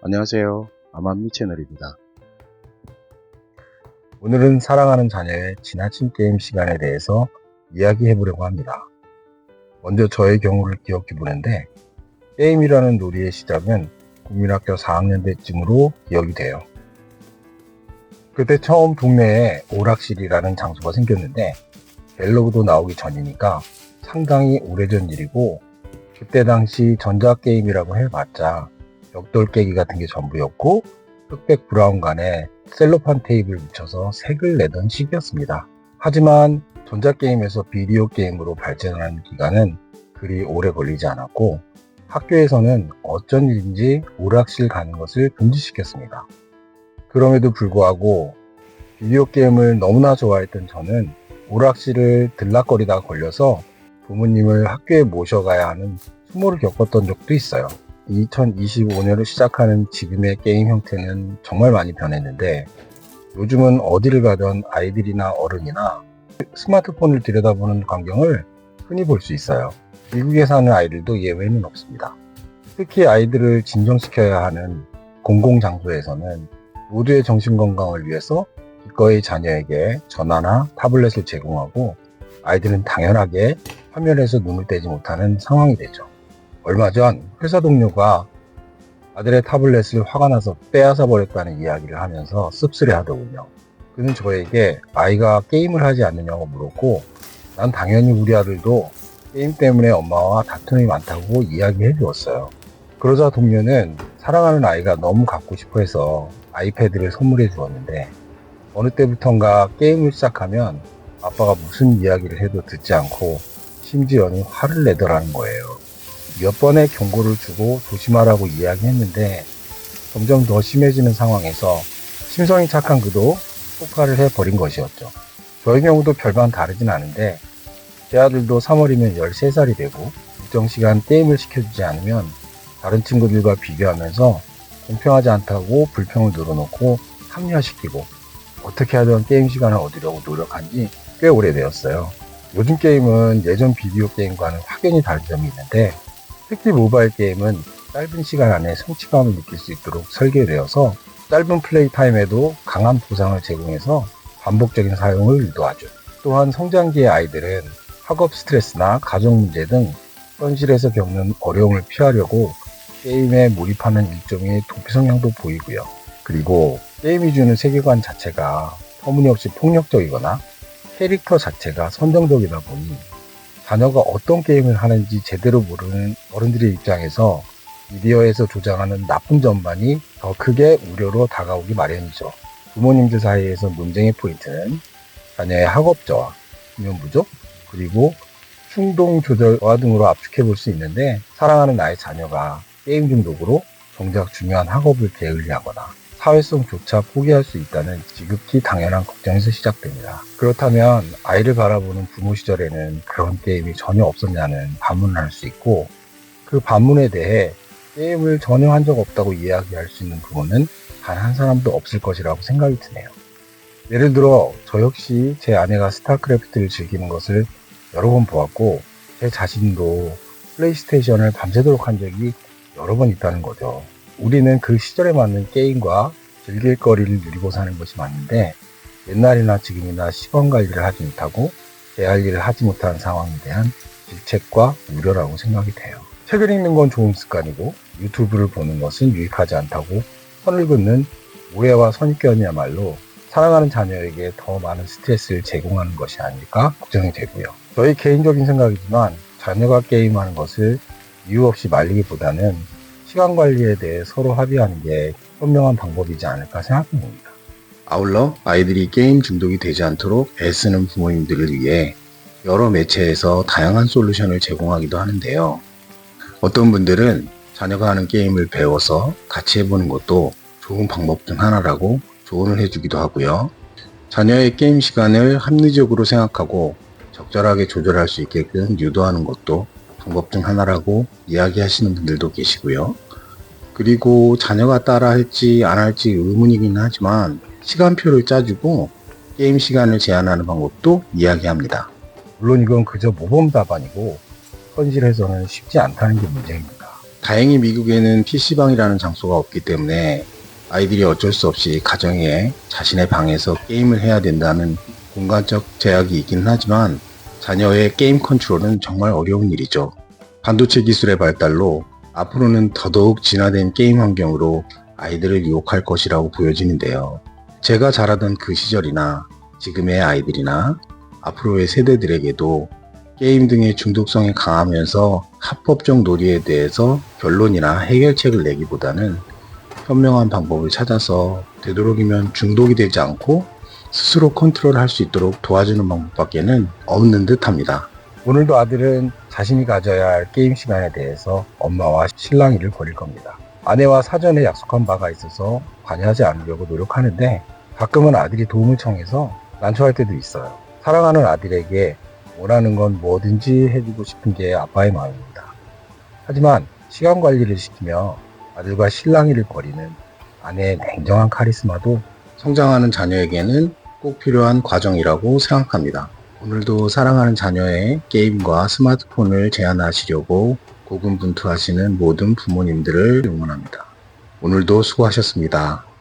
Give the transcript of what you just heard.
안녕하세요. 아만미 채널입니다. 오늘은 사랑하는 자녀의 지나친 게임 시간에 대해서 이야기해 보려고 합니다. 먼저 저의 경우를 기억해 보는데, 게임이라는 놀이의 시작은 국민학교 4학년 때쯤으로 기억이 돼요. 그때 처음 동네에 오락실이라는 장소가 생겼는데, 갤러그도 나오기 전이니까 상당히 오래전 일이고, 그때 당시 전자게임이라고 해봤자 벽돌 깨기 같은 게 전부였고, 흑백 브라운관에 셀로판 테이프를 묻혀서 색을 내던 시기였습니다. 하지만 전자게임에서 비디오 게임으로 발전하는 기간은 그리 오래 걸리지 않았고, 학교에서는 어쩐 일인지 오락실 가는 것을 금지시켰습니다. 그럼에도 불구하고 비디오 게임을 너무나 좋아했던 저는 오락실을 들락거리다가 걸려서 부모님을 학교에 모셔가야 하는 수모를 겪었던 적도 있어요. 2025년을 시작하는 지금의 게임 형태는 정말 많이 변했는데, 요즘은 어디를 가든 아이들이나 어른이나 스마트폰을 들여다보는 광경을 흔히 볼 수 있어요. 미국에 사는 아이들도 예외는 없습니다. 특히 아이들을 진정시켜야 하는 공공장소에서는 모두의 정신건강을 위해서 기꺼이 자녀에게 전화나 타블렛을 제공하고, 아이들은 당연하게 화면에서 눈을 떼지 못하는 상황이 되죠. 얼마 전 회사 동료가 아들의 타블렛을 화가 나서 빼앗아 버렸다는 이야기를 하면서 씁쓸해 하더군요. 그는 저에게 아이가 게임을 하지 않느냐고 물었고, 난 당연히 우리 아들도 게임 때문에 엄마와 다툼이 많다고 이야기해 주었어요. 그러자 동료는 사랑하는 아이가 너무 갖고 싶어 해서 아이패드를 선물해 주었는데, 어느 때부턴가 게임을 시작하면 아빠가 무슨 이야기를 해도 듣지 않고 심지어는 화를 내더라는 거예요. 몇 번의 경고를 주고 조심하라고 이야기했는데, 점점 더 심해지는 상황에서 심성이 착한 그도 폭발을 해버린 것이었죠. 저의 경우도 별반 다르진 않은데, 제 아들도 3월이면 13살이 되고, 일정 시간 게임을 시켜주지 않으면 다른 친구들과 비교하면서 공평하지 않다고 불평을 늘어놓고 합리화시키고, 어떻게 하든 게임 시간을 얻으려고 노력한 지 꽤 오래되었어요. 요즘 게임은 예전 비디오 게임과는 확연히 다른 점이 있는데, 특히 모바일 게임은 짧은 시간 안에 성취감을 느낄 수 있도록 설계되어서 짧은 플레이 타임에도 강한 보상을 제공해서 반복적인 사용을 유도하죠. 또한 성장기의 아이들은 학업 스트레스나 가정 문제 등 현실에서 겪는 어려움을 피하려고 게임에 몰입하는 일종의 도피 성향도 보이고요. 그리고 게임이 주는 세계관 자체가 터무니없이 폭력적이거나 캐릭터 자체가 선정적이다 보니 자녀가 어떤 게임을 하는지 제대로 모르는 어른들의 입장에서 미디어에서 조장하는 나쁜 점만이 더 크게 우려로 다가오기 마련이죠. 부모님들 사이에서 논쟁의 포인트는 자녀의 학업저하, 수면 부족, 그리고 충동 조절과 등으로 압축해 볼 수 있는데, 사랑하는 나의 자녀가 게임 중독으로 정작 중요한 학업을 게을리하거나 사회성조차 포기할 수 있다는 지극히 당연한 걱정에서 시작됩니다. 그렇다면 아이를 바라보는 부모 시절에는 그런 게임이 전혀 없었냐는 반문을 할 수 있고, 그 반문에 대해 게임을 전혀 한 적 없다고 이야기할 수 있는 부모는 단 한 사람도 없을 것이라고 생각이 드네요. 예를 들어 저 역시 제 아내가 스타크래프트를 즐기는 것을 여러 번 보았고, 제 자신도 플레이스테이션을 밤새도록 한 적이 여러 번 있다는 거죠. 우리는 그 시절에 맞는 게임과 즐길 거리를 누리고 사는 것이 맞는데, 옛날이나 지금이나 시간 관리를 하지 못하고 제 할 일을 하지 못하는 상황에 대한 질책과 우려라고 생각이 돼요. 책을 읽는 건 좋은 습관이고 유튜브를 보는 것은 유익하지 않다고 선을 긋는 오해와 선입견이야말로 사랑하는 자녀에게 더 많은 스트레스를 제공하는 것이 아닐까 걱정이 되고요. 저희 개인적인 생각이지만 자녀가 게임하는 것을 이유 없이 말리기보다는 시간 관리에 대해 서로 합의하는 게 현명한 방법이지 않을까 생각합니다. 아울러 아이들이 게임 중독이 되지 않도록 애쓰는 부모님들을 위해 여러 매체에서 다양한 솔루션을 제공하기도 하는데요. 어떤 분들은 자녀가 하는 게임을 배워서 같이 해보는 것도 좋은 방법 중 하나라고 조언을 해주기도 하고요. 자녀의 게임 시간을 합리적으로 생각하고 적절하게 조절할 수 있게끔 유도하는 것도 방법 중 하나라고 이야기하시는 분들도 계시고요. 그리고 자녀가 따라 할지 안 할지 의문이긴 하지만 시간표를 짜주고 게임 시간을 제한하는 방법도 이야기합니다. 물론 이건 그저 모범 답안이고 현실에서는 쉽지 않다는 게 문제입니다. 다행히 미국에는 PC방이라는 장소가 없기 때문에 아이들이 어쩔 수 없이 가정에 자신의 방에서 게임을 해야 된다는 공간적 제약이 있긴 하지만 자녀의 게임 컨트롤은 정말 어려운 일이죠. 반도체 기술의 발달로 앞으로는 더더욱 진화된 게임 환경으로 아이들을 유혹할 것이라고 보여지는데요. 제가 자라던 그 시절이나 지금의 아이들이나 앞으로의 세대들에게도 게임 등의 중독성이 강하면서 합법적 놀이에 대해서 결론이나 해결책을 내기보다는 현명한 방법을 찾아서 되도록이면 중독이 되지 않고 스스로 컨트롤할 수 있도록 도와주는 방법밖에는 없는 듯 합니다. 오늘도 아들은 자신이 가져야 할 게임 시간에 대해서 엄마와 실랑이를 벌일 겁니다. 아내와 사전에 약속한 바가 있어서 관여하지 않으려고 노력하는데 가끔은 아들이 도움을 청해서 난처할 때도 있어요. 사랑하는 아들에게 원하는 건 뭐든지 해주고 싶은 게 아빠의 마음입니다. 하지만 시간 관리를 시키며 아들과 실랑이를 벌이는 아내의 냉정한 카리스마도 성장하는 자녀에게는 꼭 필요한 과정이라고 생각합니다. 오늘도 사랑하는 자녀의 게임과 스마트폰을 제한하시려고 고군분투하시는 모든 부모님들을 응원합니다. 오늘도 수고하셨습니다.